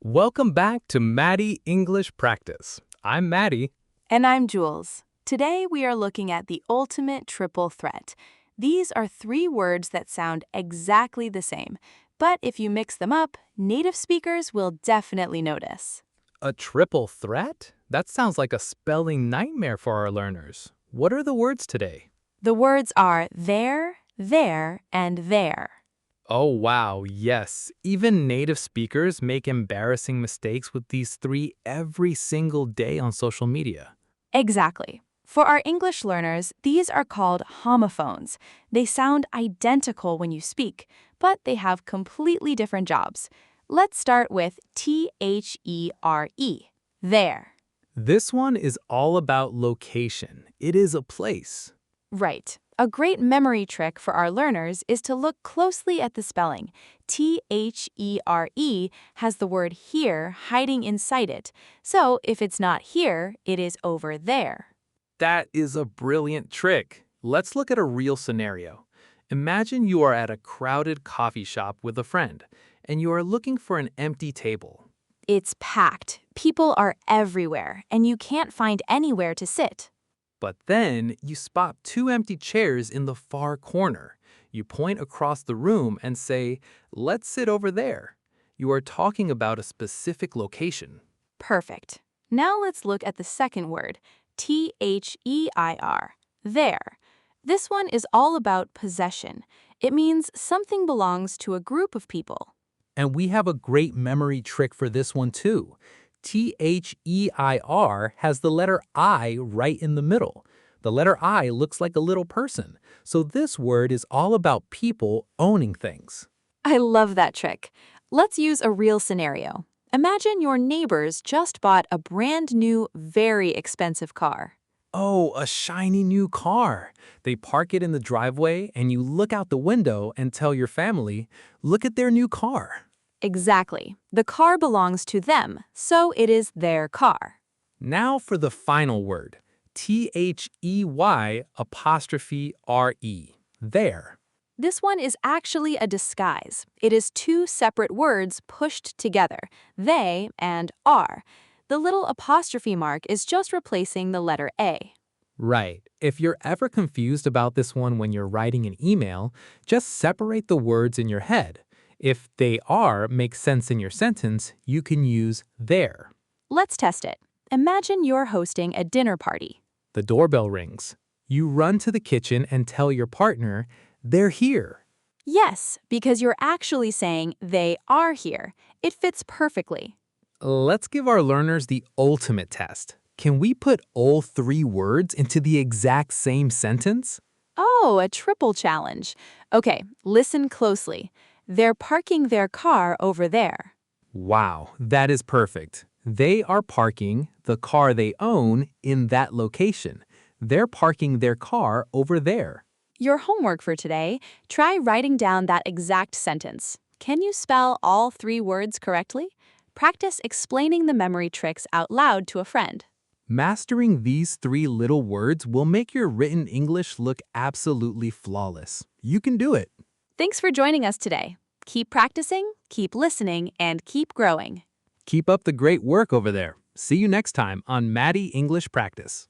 Welcome back to Mady English Practice. I'm Mady. And I'm Jules. Today we are looking at the ultimate triple threat. These are three words that sound exactly the same, but if you mix them up, native speakers will definitely notice. A triple threat? That sounds like a spelling nightmare for our learners. What are the words today? The words are there, and there. Oh wow, yes. Even native speakers make embarrassing mistakes with these three every single day on social media. Exactly. For our English learners, these are called homophones. They sound identical when you speak, but they have completely different jobs. Let's start with there, there. This one is all about location. It is a place. Right. A great memory trick for our learners is to look closely at the spelling. There has the word here hiding inside it. So if it's not here, it is over there. That is a brilliant trick. Let's look at a real scenario. Imagine you are at a crowded coffee shop with a friend, and you are looking for an empty table. It's packed. People are everywhere, and you can't find anywhere to sit. But then you spot two empty chairs in the far corner. You point across the room and say, "Let's sit over there." You are talking about a specific location. Perfect. Now let's look at the second word, their, there. This one is all about possession. It means something belongs to a group of people. And we have a great memory trick for this one too. Their has the letter I right in the middle. The letter I looks like a little person. So this word is all about people owning things. I love that trick. Let's use a real scenario. Imagine your neighbors just bought a brand new, very expensive car. Oh, a shiny new car. They park it in the driveway and you look out the window and tell your family, "Look at their new car." Exactly. The car belongs to them, so it is their car. Now for the final word. They''re. There. This one is actually a disguise. It is two separate words pushed together, they and are. The little apostrophe mark is just replacing the letter A. Right. If you're ever confused about this one when you're writing an email, just separate the words in your head. If they are makes sense in your sentence, you can use there. Let's test it. Imagine you're hosting a dinner party. The doorbell rings. You run to the kitchen and tell your partner, "They're here." Yes, because you're actually saying they are here. It fits perfectly. Let's give our learners the ultimate test. Can we put all three words into the exact same sentence? Oh, a triple challenge. Okay, listen closely. They're parking their car over there. Wow, that is perfect. They are parking the car they own in that location. They're parking their car over there. Your homework for today, try writing down that exact sentence. Can you spell all three words correctly? Practice explaining the memory tricks out loud to a friend. Mastering these three little words will make your written English look absolutely flawless. You can do it. Thanks for joining us today. Keep practicing, keep listening, and keep growing. Keep up the great work over there. See you next time on Mady English Practice.